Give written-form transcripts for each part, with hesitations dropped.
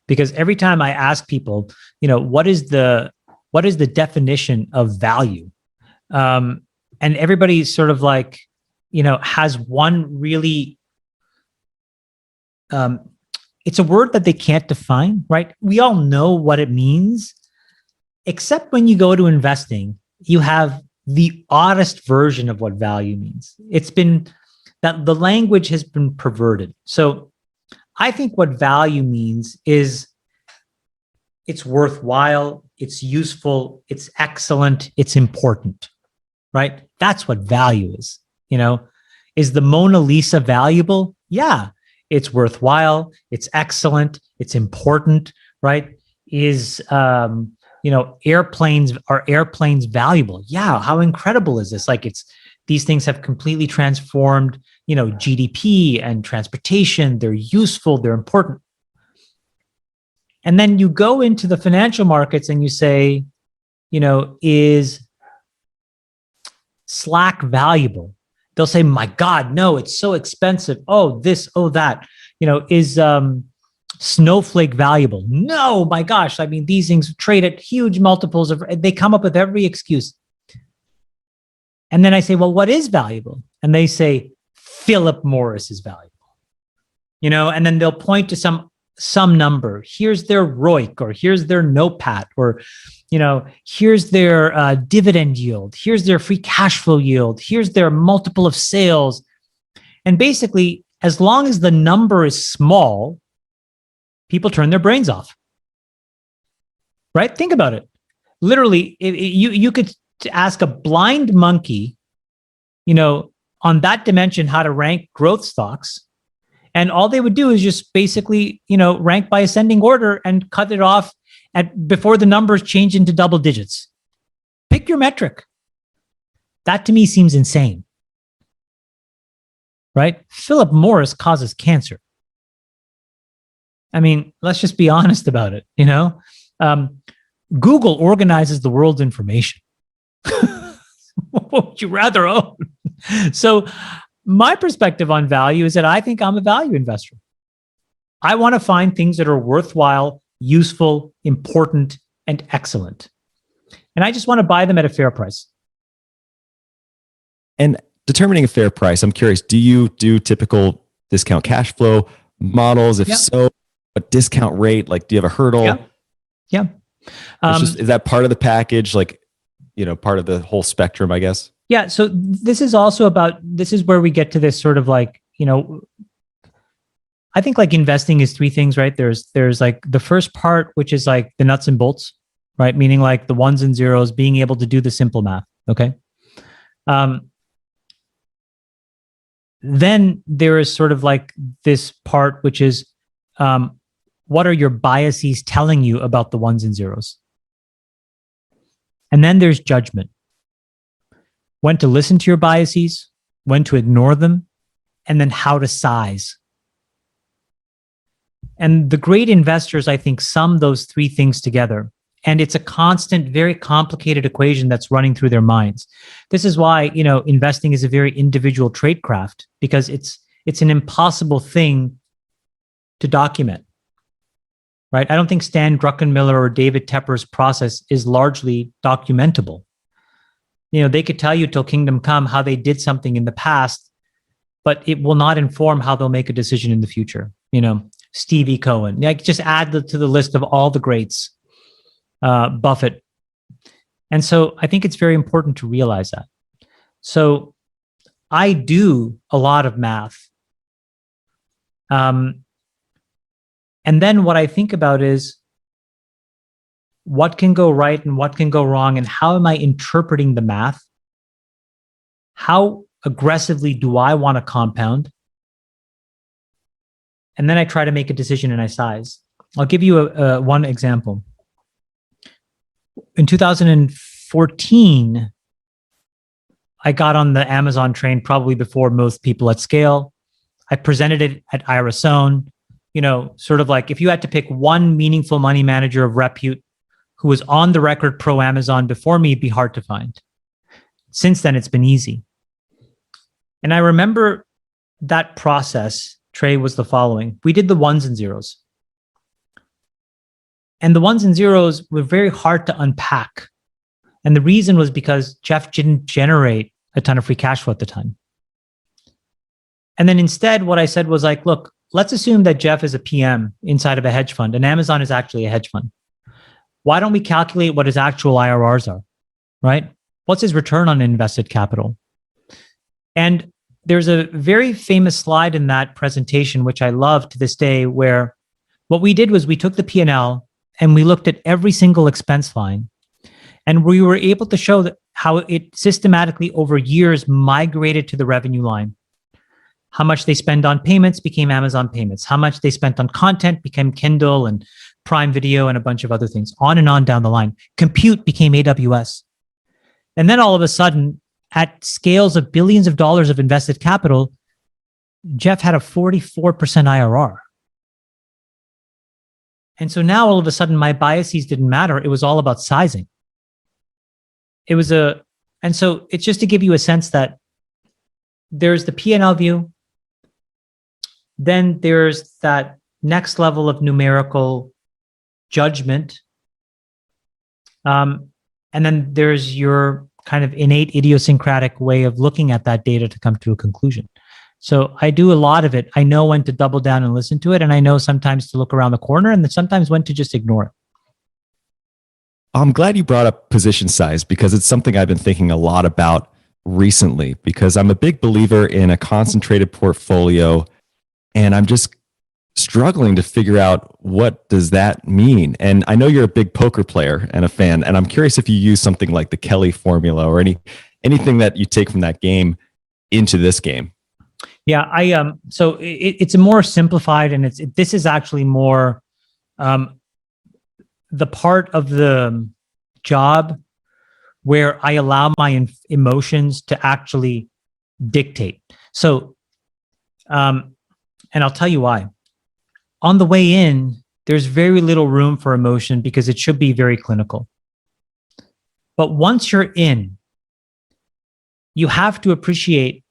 because every time I ask people, what is the definition of value? And everybody's sort of like, has one really, it's a word that they can't define, right? We all know what it means, except when you go to investing, you have the oddest version of what value means. It's been that the language has been perverted. So I think what value means is it's worthwhile, it's useful, it's excellent, it's important, right? That's what value is. Is the Mona Lisa valuable? Yeah, it's worthwhile, it's excellent, it's important, right? Is airplanes valuable? Yeah, how incredible is this? Like these things have completely transformed, GDP and transportation. They're useful, they're important. And then you go into the financial markets and you say, is Slack valuable? They'll say, my God, no, it's so expensive. Oh, this, oh, that. Is Snowflake valuable? No, my gosh. I mean, these things trade at huge multiples they come up with every excuse. And then I say, well, what is valuable? And they say, Philip Morris is valuable. And then they'll point to some number. Here's their ROIC, or here's their NOPAT, or here's their dividend yield, here's their free cash flow yield, here's their multiple of sales. And basically, as long as the number is small, people turn their brains off. Right? Think about it. Literally, you could ask a blind monkey, on that dimension, how to rank growth stocks. And all they would do is just basically, rank by ascending order and cut it off before the numbers change into double digits. Pick your metric. That to me seems insane. Right? Philip Morris causes cancer. I mean, let's just be honest about it. Google organizes the world's information. What would you rather own? So my perspective on value is that I think I'm a value investor. I want to find things that are worthwhile, useful, important, and excellent. And I just want to buy them at a fair price. And determining a fair price, I'm curious, do you do typical discount cash flow models? If so, what discount rate? Like, do you have a hurdle? Yeah. Is that part of the package? Like, part of the whole spectrum, I guess? Yeah. So this is where we get to this sort of like, I think like investing is three things, right? There's like the first part, which is like the nuts and bolts, right? Meaning like the ones and zeros, being able to do the simple math. Okay. Then there is sort of like this part, which is, what are your biases telling you about the ones and zeros? And then there's judgment. When to listen to your biases, when to ignore them, and then how to size. And the great investors, I think, sum those three things together. And it's a constant, very complicated equation that's running through their minds. This is why, investing is a very individual tradecraft, because it's an impossible thing to document. Right? I don't think Stan Druckenmiller or David Tepper's process is largely documentable. They could tell you till kingdom come how they did something in the past, but it will not inform how they'll make a decision in the future. Stevie Cohen, just add to the list of all the greats, Buffett. And so I think it's very important to realize that. So I do a lot of math. And then what I think about is what can go right and what can go wrong, and how am I interpreting the math? How aggressively do I want to compound? And then I try to make a decision and I size. I'll give you one example. In 2014, I got on the Amazon train probably before most people at scale. I presented it at Irisone. Sort of like if you had to pick one meaningful money manager of repute who was on the record pro Amazon before me, it'd be hard to find. Since then, it's been easy. And I remember that process, Trey, was the following. We did the ones and zeros. And the ones and zeros were very hard to unpack. And the reason was because Jeff didn't generate a ton of free cash flow at the time. And then instead, what I said was like, look, let's assume that Jeff is a PM inside of a hedge fund and Amazon is actually a hedge fund. Why don't we calculate what his actual IRRs are, right? What's his return on invested capital? And there's a very famous slide in that presentation, which I love to this day, where what we did was we took the P&L and we looked at every single expense line. And we were able to show that how it systematically over years migrated to the revenue line. How much they spend on payments became Amazon payments. How much they spent on content became Kindle and Prime Video and a bunch of other things, on and on down the line. Compute became AWS. And then all of a sudden, at scales of billions of dollars of invested capital, Jeff had a 44% IRR. And so now all of a sudden, my biases didn't matter. It was all about sizing. And so it's just to give you a sense that there's the P&L view. Then there's that next level of numerical judgment. And then there's your kind of innate idiosyncratic way of looking at that data to come to a conclusion. So I do a lot of it. I know when to double down and listen to it. And I know sometimes to look around the corner and then sometimes when to just ignore it. I'm glad you brought up position size because it's something I've been thinking a lot about recently because I'm a big believer in a concentrated portfolio and I'm just struggling to figure out what does that mean. And I know you're a big poker player and a fan, and I'm curious if you use something like the Kelly formula or anything that you take from that game into this game. Yeah, so it's a more simplified, and this is actually more the part of the job where I allow my emotions to actually dictate. So, and I'll tell you why. On the way in, there's very little room for emotion because it should be very clinical. But once you're in, you have to appreciate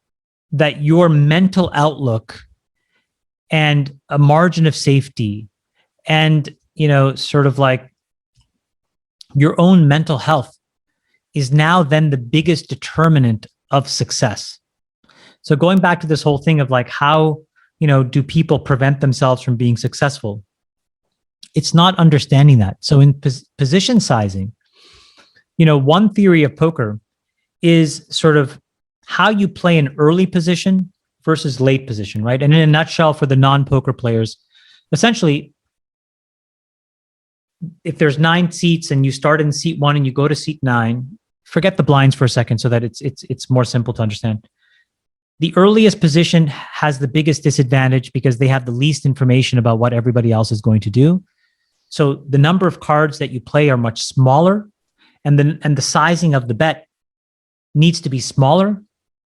that your mental outlook and a margin of safety and, sort of like your own mental health is now then the biggest determinant of success. So going back to this whole thing of like, how, do people prevent themselves from being successful? It's not understanding that. So in position sizing, one theory of poker is sort of how you play an early position versus late position, right? And in a nutshell, for the non-poker players, essentially, if there's 9 seats and you start in seat 1 and you go to seat 9, forget the blinds for a second so that it's more simple to understand. The earliest position has the biggest disadvantage because they have the least information about what everybody else is going to do. So the number of cards that you play are much smaller, and the sizing of the bet needs to be smaller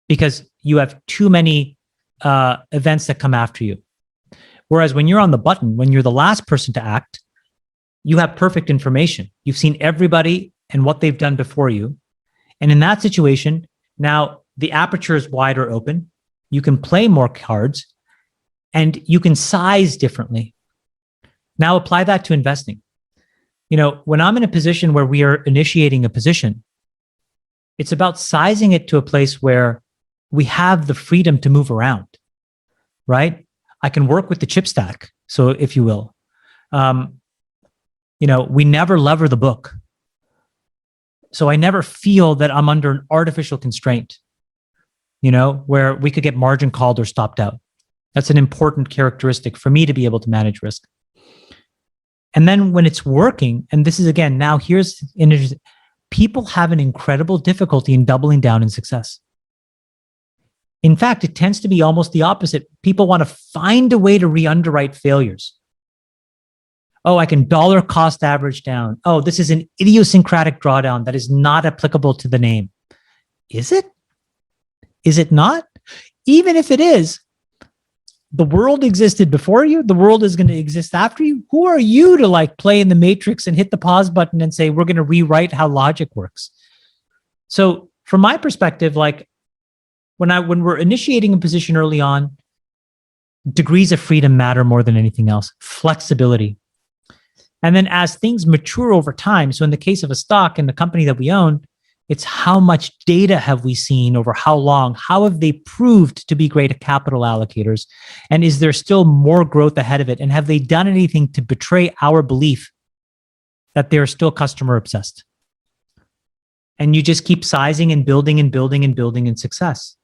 because you have too many events that come after you. Whereas when you're on the button, when you're the last person to act, you have perfect information. You've seen everybody and what they've done before you. And in that situation, now the aperture is wider open. You can play more cards and you can size differently. Now apply that to investing. When I'm in a position where we are initiating a position, it's about sizing it to a place where we have the freedom to move around, right? I can work with the chip stack, so if you will. We never lever the book. So I never feel that I'm under an artificial constraint, where we could get margin called or stopped out. That's an important characteristic for me to be able to manage risk. And then when it's working, and this is again, now here's people have an incredible difficulty in doubling down in success. In fact, it tends to be almost the opposite. People want to find a way to re-underwrite failures. Oh, I can dollar cost average down. Oh, this is an idiosyncratic drawdown that is not applicable to the name. Is it? Is it not? Even if it is, the world existed before you. The world is going to exist after you. Who are you to play in the matrix and hit the pause button and say, we're going to rewrite how logic works? So from my perspective, when we're initiating a position early on, degrees of freedom matter more than anything else. Flexibility. And then as things mature over time, so in the case of a stock in the company that we own, it's how much data have we seen over how long? How have they proved to be great capital allocators? And is there still more growth ahead of it? And have they done anything to betray our belief that they're still customer obsessed? And you just keep sizing and building and building and building in success.